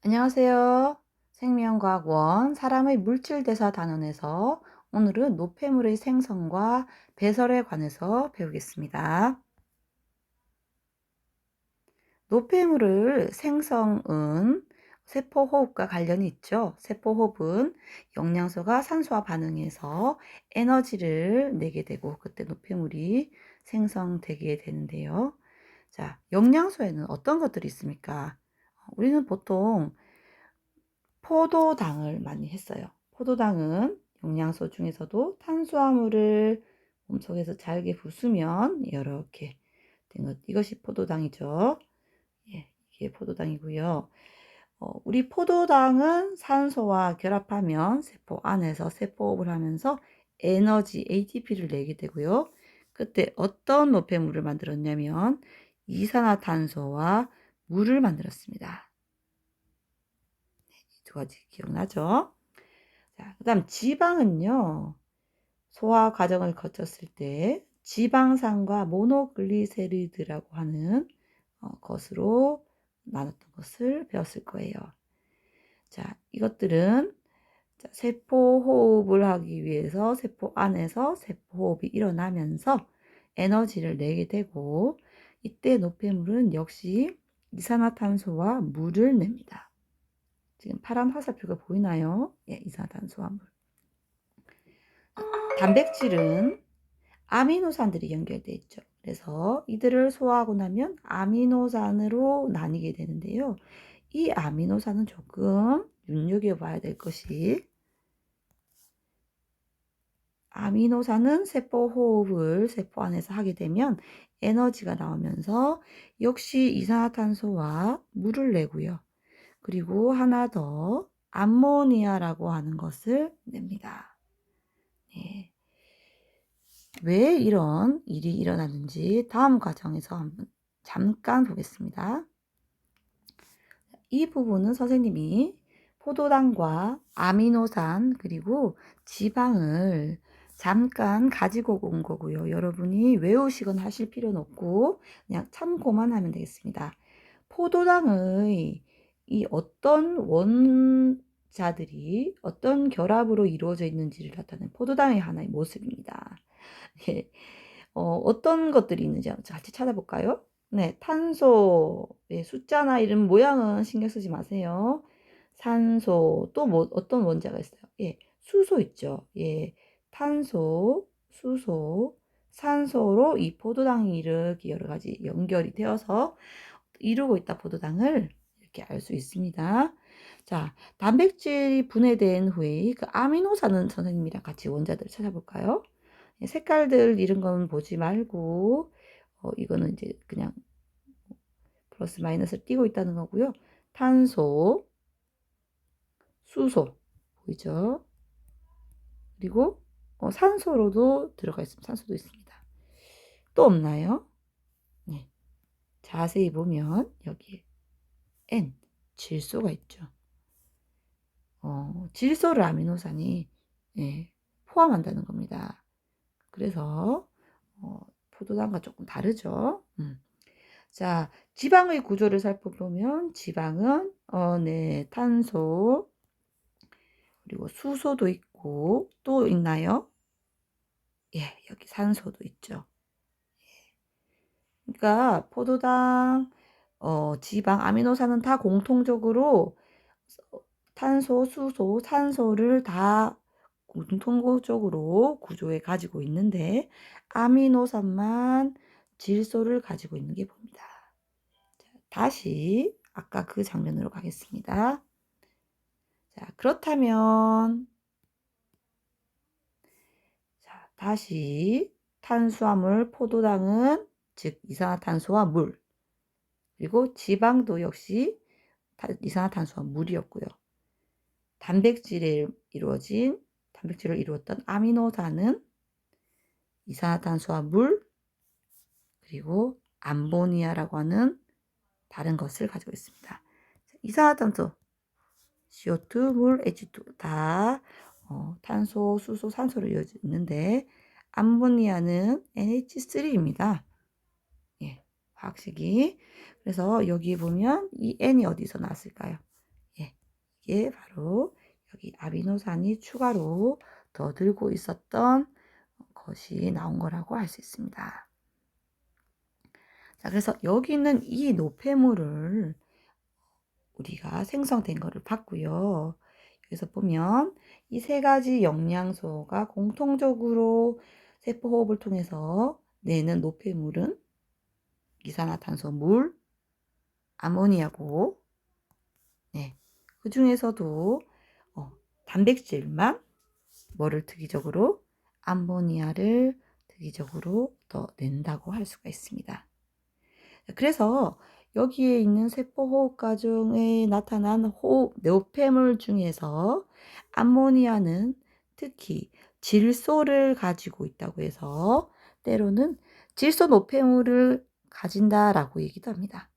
안녕하세요. 생명과학원 사람의 물질대사 단원에서 오늘은 노폐물의 생성과 배설에 관해서 배우겠습니다. 노폐물을 생성은 세포호흡과 관련이 있죠. 세포호흡은 영양소가 산소와 반응해서 에너지를 내게 되고 그때 노폐물이 생성되게 되는데요. 자, 영양소에는 어떤 것들이 있습니까? 우리는 보통 포도당을 많이 했어요. 포도당은 영양소 중에서도 탄수화물을 몸속에서 잘게 부수면 이렇게 된 것, 이것이 포도당이죠. 예, 이게 포도당이고요. 우리 포도당은 산소와 결합하면 세포 안에서 세포호흡을 하면서 에너지 ATP를 내게 되고요. 그때 어떤 노폐물을 만들었냐면 이산화탄소와 물을 만들었습니다. 두 가지 기억나죠? 자, 그다음 지방은요. 소화 과정을 거쳤을 때 지방산과 모노글리세리드라고 하는 것으로 나눴던 것을 배웠을 거예요. 자, 이것들은 세포 호흡을 하기 위해서 세포 안에서 세포 호흡이 일어나면서 에너지를 내게 되고 이때 노폐물은 역시 이산화탄소와 물을 냅니다. 지금 파란 화살표가 보이나요? 예, 이산화탄소와 물. 단백질은 아미노산들이 연결되어 있죠. 그래서 이들을 소화하고 나면 아미노산으로 나뉘게 되는데요. 이 아미노산은 조금 눈여겨봐야 될 것이 아미노산은 세포 호흡을 세포 안에서 하게 되면 에너지가 나오면서 역시 이산화탄소와 물을 내고요. 그리고 하나 더 암모니아라고 하는 것을 냅니다. 네. 왜 이런 일이 일어나는지 다음 과정에서 한번 잠깐 보겠습니다. 이 부분은 선생님이 포도당과 아미노산 그리고 지방을 잠깐 가지고 온 거고요. 여러분이 외우시거나 하실 필요는 없고 그냥 참고만 하면 되겠습니다. 포도당의 이 어떤 원자들이 어떤 결합으로 이루어져 있는지를 나타내는 포도당의 하나의 모습입니다. 예. 어떤 것들이 있는지 같이 찾아볼까요? 네, 탄소의 숫자나 이런 모양은 신경 쓰지 마세요. 산소, 또 뭐, 어떤 원자가 있어요? 예, 수소 있죠. 예, 탄소, 수소, 산소로 이 포도당이 이렇게 여러 가지 연결이 되어서 이루고 있다, 포도당을. 이렇게 알 수 있습니다. 자, 단백질이 분해된 후에 그 아미노산은 선생님이랑 같이 원자들을 찾아볼까요? 색깔들 이런 건 보지 말고 이거는 이제 그냥 플러스 마이너스를 띄고 있다는 거고요. 탄소, 수소 보이죠? 그리고 산소로도 들어가 있습니다. 산소도 있습니다. 또 없나요? 네. 자세히 보면 여기에 N, 질소가 있죠. 질소를 아미노산이 포함한다는 겁니다. 그래서 포도당과 조금 다르죠. 자, 지방의 구조를 살펴보면 지방은 네, 탄소 그리고 수소도 있고 또 있나요? 예, 여기 산소도 있죠. 그러니까 포도당, 지방, 아미노산은 다 공통적으로 탄소, 수소, 산소를 다 공통적으로 구조에 가지고 있는데 아미노산만 질소를 가지고 있는 게 보입니다. 다시 아까 그 장면으로 가겠습니다. 자, 그렇다면 자, 다시 탄수화물 포도당은 즉 이산화탄소와 물 그리고 지방도 역시 이산화탄소와 물이었고요. 단백질을 이루었던 아미노산은 이산화탄소와 물 그리고 암모니아라고 하는 다른 것을 가지고 있습니다. 이산화탄소 CO2, 물, H2 다 탄소, 수소, 산소로 이어져 있는데 암모니아는 NH3입니다. 예, 화학식이. 그래서 여기 보면 이 N이 어디서 나왔을까요? 이게 바로 여기 아미노산이 추가로 더 들고 있었던 것이 나온 거라고 할 수 있습니다. 자, 그래서 여기 있는 이 노폐물을 우리가 생성된 거를 봤고요. 여기서 보면 이 세 가지 영양소가 공통적으로 세포호흡을 통해서 내는 노폐물은 이산화탄소, 물, 아모니아고, 네, 그 중에서도 단백질만 뭐를 특이적으로 암모니아를 특이적으로 더 낸다고 할 수가 있습니다. 그래서 여기에 있는 세포호흡 과정에 나타난 호흡 노폐물 중에서 암모니아는 특히 질소를 가지고 있다고 해서 때로는 질소 노폐물을 가진다라고 얘기도 합니다.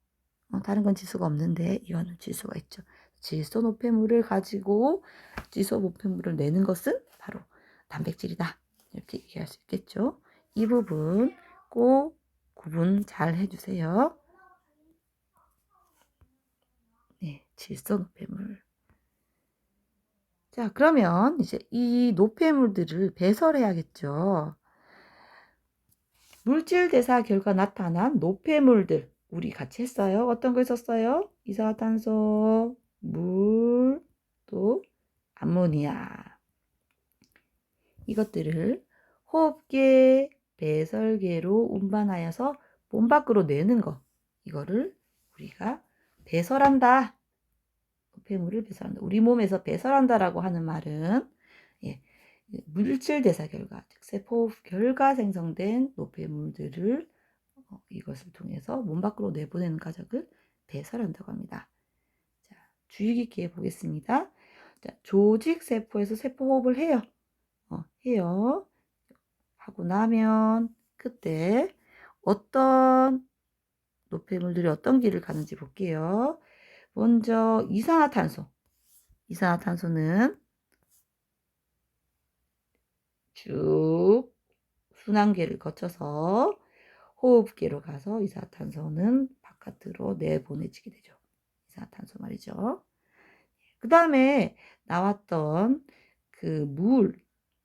다른 건 질소가 없는데 이거는 질소가 있죠. 질소 노폐물을 가지고 질소 노폐물을 내는 것은 바로 단백질이다. 이렇게 얘기할 수 있겠죠. 이 부분 꼭 구분 잘 해주세요. 네, 질소 노폐물. 자, 그러면 이제 이 노폐물들을 배설해야겠죠. 물질 대사 결과 나타난 노폐물들 우리 같이 했어요. 어떤 거 썼어요? 이산화탄소, 물, 또 암모니아. 이것들을 호흡계, 배설계로 운반하여서 몸 밖으로 내는 거. 이거를 우리가 배설한다. 노폐물을 배설한다. 우리 몸에서 배설한다라고 하는 말은 물질 대사 결과, 즉 세포 결과 생성된 노폐물들을 이것을 통해서 몸 밖으로 내보내는 과정을 배설한다고 합니다. 자, 주의 깊게 보겠습니다. 자, 조직 세포에서 세포 호흡을 해요. 해요. 하고 나면 그때 어떤 노폐물들이 어떤 길을 가는지 볼게요. 먼저 이산화탄소. 이산화탄소는 쭉 순환계를 거쳐서 호흡계로 가서 이산화탄소는 바깥으로 내보내지게 되죠. 이산화탄소 말이죠. 그 다음에 나왔던 그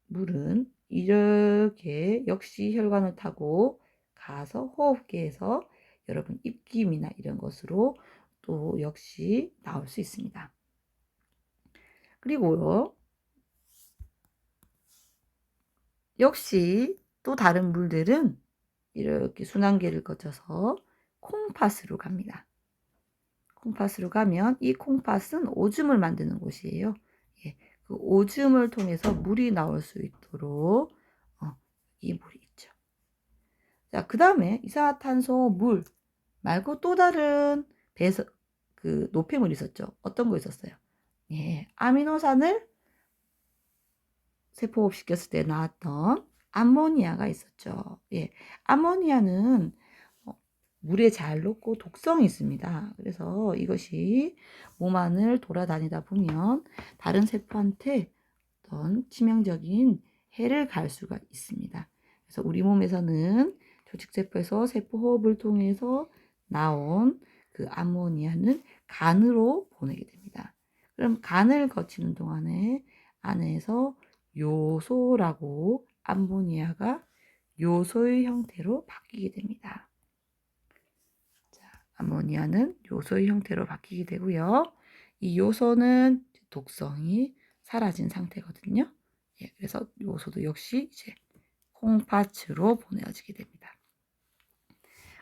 물은 이렇게 역시 혈관을 타고 가서 호흡계에서 여러분 입김이나 이런 것으로 또 역시 나올 수 있습니다. 그리고요, 역시 또 다른 물들은 이렇게 순환계를 거쳐서 콩팥으로 갑니다. 콩팥으로 가면 이 콩팥은 오줌을 만드는 곳이에요. 그 오줌을 통해서 물이 나올 수 있도록 이 물이 있죠. 자, 그 다음에 이산화탄소, 물 말고 또 다른 그 노폐물이 있었죠. 어떤 거 있었어요? 아미노산을 세포호흡 시켰을 때 나왔던 암모니아가 있었죠. 암모니아는 물에 잘 녹고 독성이 있습니다. 그래서 이것이 몸 안을 돌아다니다 보면 다른 세포한테 어떤 치명적인 해를 갈 수가 있습니다. 그래서 우리 몸에서는 조직세포에서 세포호흡을 통해서 나온 그 암모니아는 간으로 보내게 됩니다. 그럼 간을 거치는 동안에 안에서 요소라고 암모니아가 요소의 형태로 바뀌게 됩니다. 자, 암모니아는 요소의 형태로 바뀌게 되고요. 이 요소는 독성이 사라진 상태거든요. 그래서 요소도 역시 이제 콩팥으로 보내지게 됩니다.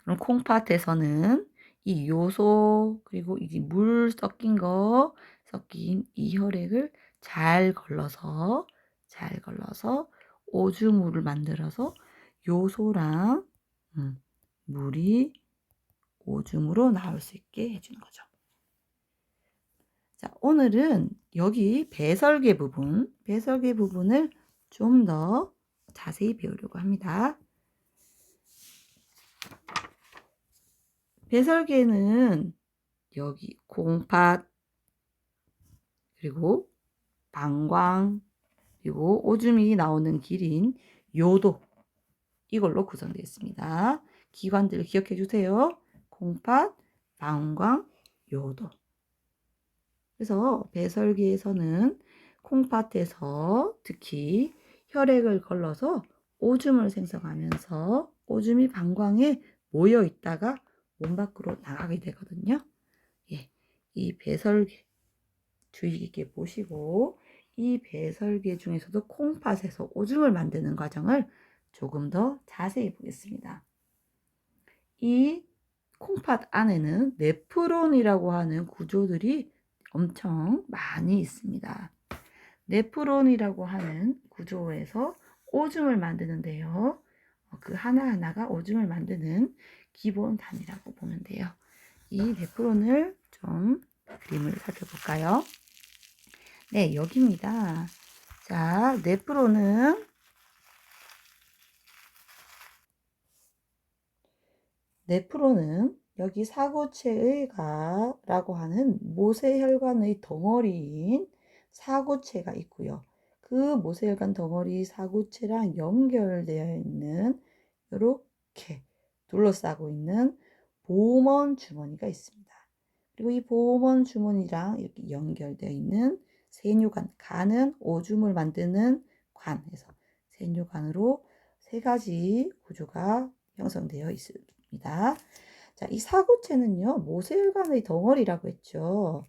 그럼 콩팥에서는 이 요소 그리고 이 물 섞인 이 혈액을 잘 걸러서 오줌물을 만들어서 요소랑 물이 오줌으로 나올 수 있게 해주는 거죠. 자, 오늘은 여기 배설계 부분을 좀 더 자세히 배우려고 합니다. 배설계는 여기 콩팥, 그리고 방광, 그리고 오줌이 나오는 길인 요도, 이걸로 구성되어 있습니다. 기관들을 기억해 주세요. 콩팥, 방광, 요도. 그래서 배설기에서는 콩팥에서 특히 혈액을 걸러서 오줌을 생성하면서 오줌이 방광에 모여 있다가 몸 밖으로 나가게 되거든요. 예, 이 배설기 주의 깊게 보시고 이 배설기 중에서도 콩팥에서 오줌을 만드는 과정을 조금 더 자세히 보겠습니다. 이 콩팥 안에는 네프론이라고 하는 구조들이 엄청 많이 있습니다. 네프론이라고 하는 구조에서 오줌을 만드는데요. 그 하나하나가 오줌을 만드는 기본 단위라고 보면 돼요. 이 네프론을 좀 그림을 살펴볼까요? 네, 여기입니다. 자, 네프론은 여기 사구체의 가라고 하는 모세혈관의 덩어리인 사구체가 있고요. 그 모세혈관 덩어리 사구체랑 연결되어 있는 이렇게 둘러싸고 있는 보먼 주머니가 있습니다. 그리고 이 보먼 주머니랑 이렇게 연결되어 있는 세뇨관, 간은 오줌을 만드는 관에서 세뇨관으로 세 가지 구조가 형성되어 있습니다. 자, 이 사구체는요, 모세혈관의 덩어리라고 했죠.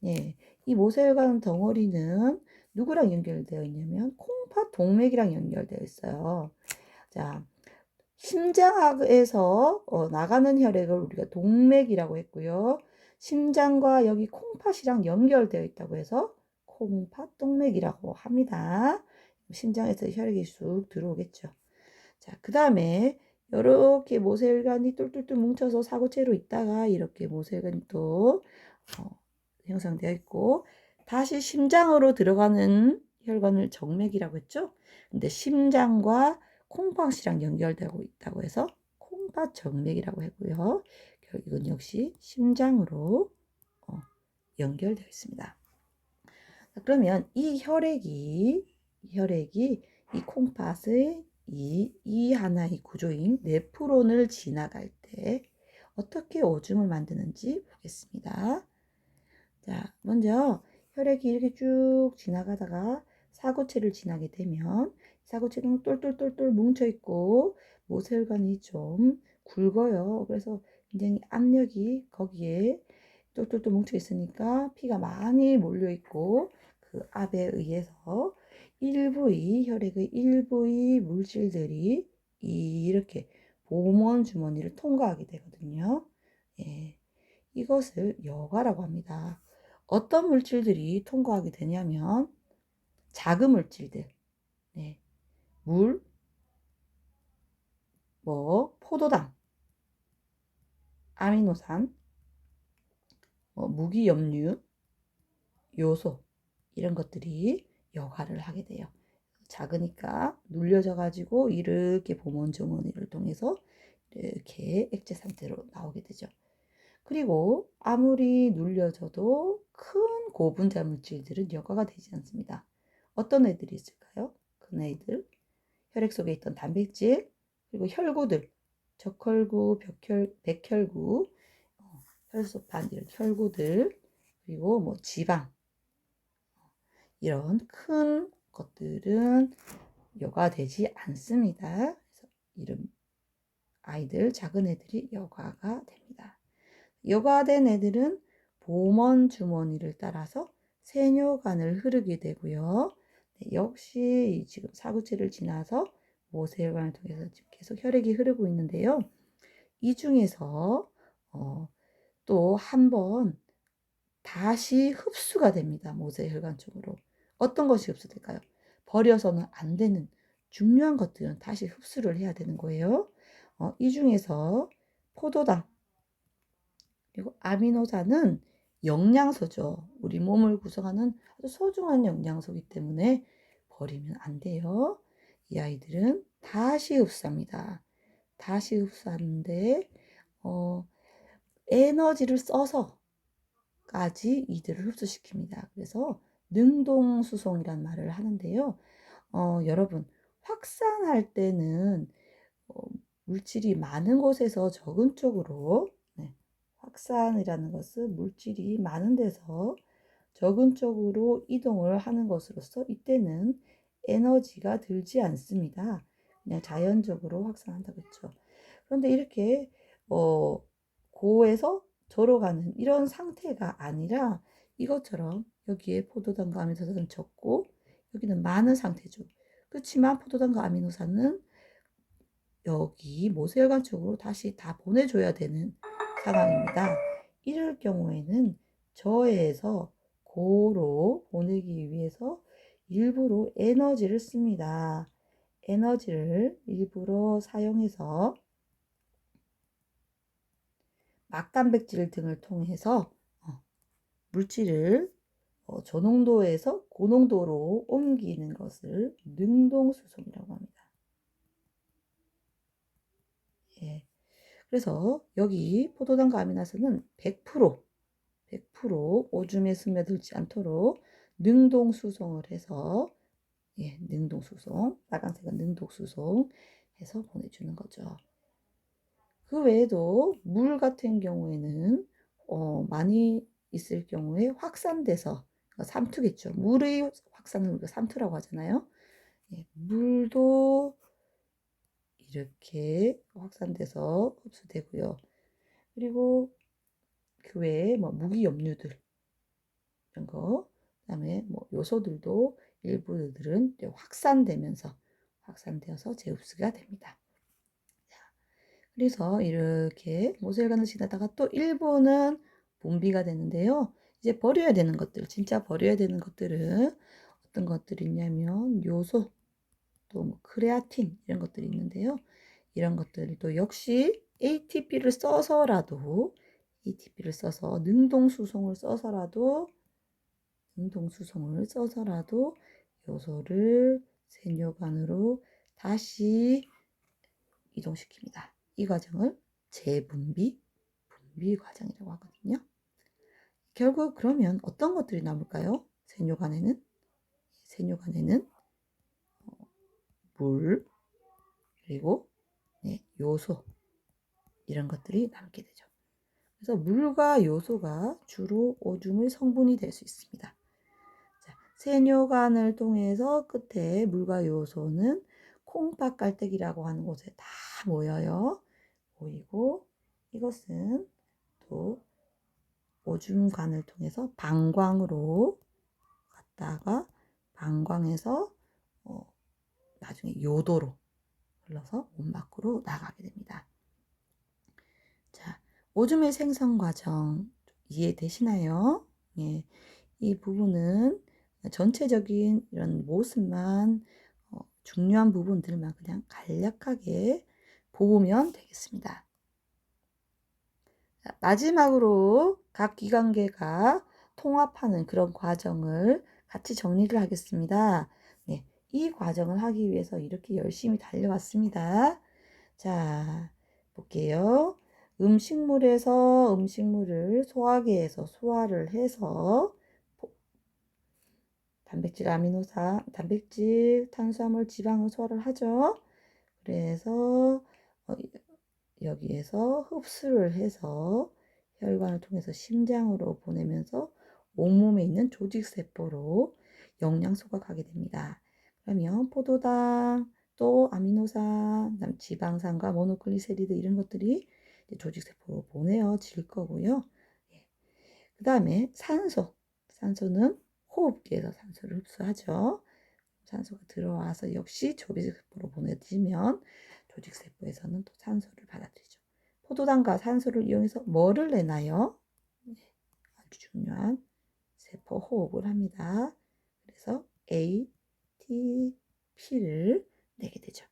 예, 이 모세혈관 덩어리는 누구랑 연결되어 있냐면 콩팥 동맥이랑 연결되어 있어요. 자, 심장에서 나가는 혈액을 우리가 동맥이라고 했고요. 심장과 여기 콩팥이랑 연결되어 있다고 해서 콩팥 동맥이라고 합니다. 심장에서 혈액이 쑥 들어오겠죠. 자, 그 다음에 이렇게 모세혈관이 똘똘똘 뭉쳐서 사구체로 있다가 이렇게 모세혈관이 또 형성되어 있고 다시 심장으로 들어가는 혈관을 정맥이라고 했죠. 근데 심장과 콩팥이랑 연결되고 있다고 해서 콩팥 정맥이라고 했고요. 이건 역시 심장으로 연결되어 있습니다. 그러면 이 혈액이 이 콩팥의 이 하나의 구조인 네프론을 지나갈 때 어떻게 오줌을 만드는지 보겠습니다. 자, 먼저 혈액이 이렇게 쭉 지나가다가 사구체를 지나게 되면 사구체는 똘똘똘똘 뭉쳐있고 모세혈관이 좀 굵어요. 그래서 굉장히 압력이 거기에 똘똘똘 뭉쳐있으니까 피가 많이 몰려있고 그 압에 의해서 혈액의 일부의 물질들이 이렇게 보먼 주머니를 통과하게 되거든요. 예, 이것을 여과라고 합니다. 어떤 물질들이 통과하게 되냐면 작은 물질들, 네, 물, 포도당, 아미노산, 무기염류, 요소 이런 것들이 여과를 하게 돼요. 작으니까 눌려져 가지고 이렇게 보먼 주머니를 통해서 이렇게 액체 상태로 나오게 되죠. 그리고 아무리 눌려져도 큰 고분자 물질들은 여과가 되지 않습니다. 어떤 애들이 있을까요? 큰 애들, 혈액 속에 있던 단백질, 그리고 혈구들, 적혈구, 백혈구, 혈소판 이런 혈구들, 그리고 뭐 지방 이런 큰 것들은 여과되지 않습니다. 그래서 이런 아이들, 작은 애들이 여과가 됩니다. 여과된 애들은 보먼 주머니를 따라서 세뇨관을 흐르게 되고요. 네, 역시 지금 사구체를 지나서 모세혈관을 통해서 지금 계속 혈액이 흐르고 있는데요. 이 중에서 또 한 번 다시 흡수가 됩니다. 모세혈관 쪽으로. 어떤 것이 흡수될까요? 버려서는 안 되는 중요한 것들은 다시 흡수를 해야 되는 거예요. 이 중에서 포도당, 그리고 아미노산은 영양소죠. 우리 몸을 구성하는 아주 소중한 영양소이기 때문에 버리면 안 돼요. 이 아이들은 다시 흡수합니다. 다시 흡수하는데 에너지를 써서까지 이들을 흡수시킵니다. 그래서 능동수송이란 말을 하는데요. 여러분 확산할 때는 물질이 많은 곳에서 적은 쪽으로, 네, 확산이라는 것은 물질이 많은 데서 적은 쪽으로 이동을 하는 것으로서 이때는 에너지가 들지 않습니다. 그냥 자연적으로 확산한다고 했죠. 그런데 이렇게 고에서 저로 가는 이런 상태가 아니라 이것처럼 여기에 포도당과 아미노산은 적고 여기는 많은 상태죠. 그렇지만 포도당과 아미노산은 여기 모세혈관 쪽으로 다시 다 보내줘야 되는 상황입니다. 이럴 경우에는 저에서 고로 보내기 위해서 일부러 에너지를 씁니다. 에너지를 일부러 사용해서 막단백질 등을 통해서 물질을 저농도에서 고농도로 옮기는 것을 능동수송이라고 합니다. 예. 그래서 여기 포도당과 아미노산은 100% 오줌에 스며들지 않도록 능동수송을 해서 능동수송, 빨간색은 능동수송 해서 보내주는 거죠. 그 외에도 물 같은 경우에는 많이 있을 경우에 확산돼서 삼투겠죠. 물의 확산을 우리가 삼투라고 하잖아요. 물도 이렇게 확산돼서 흡수되고요. 그리고 그 외에 무기염류들 이런 거, 그다음에 요소들도 일부들은 확산되어서 재흡수가 됩니다. 그래서 이렇게 모세혈관을 지나다가 또 일부는 분비가 되는데요. 이제 버려야 되는 것들, 진짜 버려야 되는 것들은 어떤 것들이 있냐면 요소, 또 크레아틴 이런 것들이 있는데요. 이런 것들도 역시 ATP를 써서라도 능동수송을 써서라도 요소를 세뇨관으로 다시 이동시킵니다. 이 과정을 분비 과정이라고 하거든요. 결국 그러면 어떤 것들이 남을까요? 세뇨관에는 물, 그리고 요소 이런 것들이 남게 되죠. 그래서 물과 요소가 주로 오줌의 성분이 될 수 있습니다. 자, 세뇨관을 통해서 끝에 물과 요소는 콩팥 깔때기라고 하는 곳에 다 모이고 이것은 또 오줌관을 통해서 방광으로 갔다가 방광에서 나중에 요도로 흘러서 몸 밖으로 나가게 됩니다. 자, 오줌의 생성 과정 이해되시나요? 예, 이 부분은 전체적인 이런 모습만 중요한 부분들만 그냥 간략하게 보면 되겠습니다. 자, 마지막으로 각 기관계가 통합하는 그런 과정을 같이 정리를 하겠습니다. 네, 이 과정을 하기 위해서 이렇게 열심히 달려왔습니다. 자, 볼게요. 음식물에서 음식물을 소화기에서 소화를 해서 단백질, 아미노산, 단백질, 탄수화물, 지방을 소화를 하죠. 그래서 여기에서 흡수를 해서 혈관을 통해서 심장으로 보내면서 온몸에 있는 조직세포로 영양소가 가게 됩니다. 그러면 포도당, 또 아미노산, 지방산과 모노클리세리드 이런 것들이 조직세포로 보내어질 거고요. 그 다음에 산소는 호흡기에서 산소를 흡수하죠. 산소가 들어와서 역시 조직세포로 보내지면 조직세포에서는 또 산소를 받아들이죠. 포도당과 산소를 이용해서 뭐를 내나요? 아주 중요한 세포 호흡을 합니다. 그래서 ATP를 내게 되죠.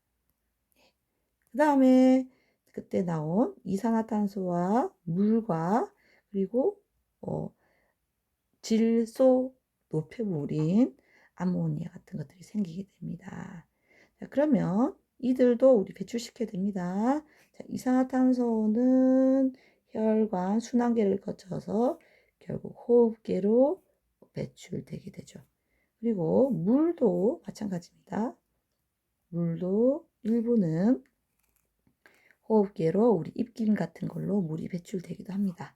그 다음에 그때 나온 이산화탄소와 물과 그리고 질소 노폐물인 암모니아 같은 것들이 생기게 됩니다. 자, 그러면 이들도 우리 배출시켜야 됩니다. 자, 이산화탄소는 혈관 순환계를 거쳐서 결국 호흡계로 배출되게 되죠. 그리고 물도 마찬가지입니다. 물도 일부는 호흡계로 우리 입김 같은 걸로 물이 배출되기도 합니다.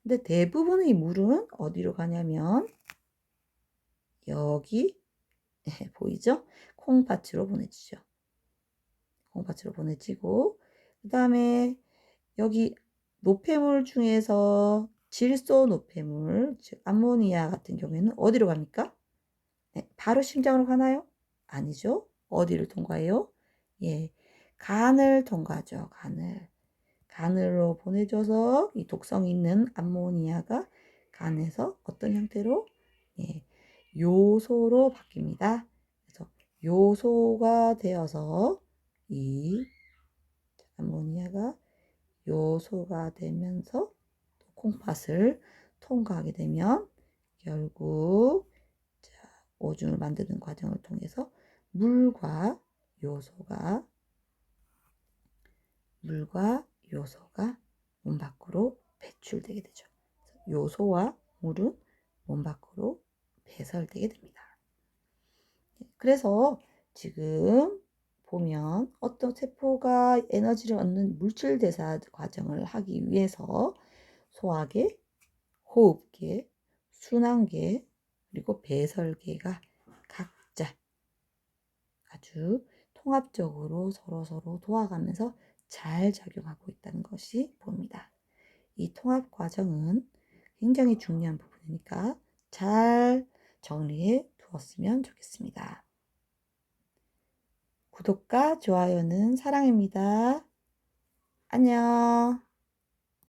근데 대부분의 물은 어디로 가냐면 여기 보이죠? 콩팥으로 보내지죠. 콩팥으로 보내지고 그다음에 여기 노폐물 중에서 질소 노폐물, 즉 암모니아 같은 경우에는 어디로 갑니까? 네, 바로 심장으로 가나요? 아니죠. 어디를 통과해요? 예, 간을 통과하죠. 간으로 보내줘서 이 독성 있는 암모니아가 간에서 어떤 형태로? 예, 요소로 바뀝니다. 그래서 요소가 되어서 이 암모니아가 요소가 되면서 콩팥을 통과하게 되면 결국 오줌을 만드는 과정을 통해서 물과 요소가 몸 밖으로 배출되게 되죠. 요소와 물은 몸 밖으로 배설되게 됩니다. 그래서 지금 보면 어떤 세포가 에너지를 얻는 물질 대사 과정을 하기 위해서 소화계, 호흡계, 순환계, 그리고 배설계가 각자 아주 통합적으로 서로 도와가면서 잘 작용하고 있다는 것이 보입니다. 이 통합 과정은 굉장히 중요한 부분이니까 잘 정리해 두었으면 좋겠습니다. 구독과 좋아요는 사랑입니다. 안녕.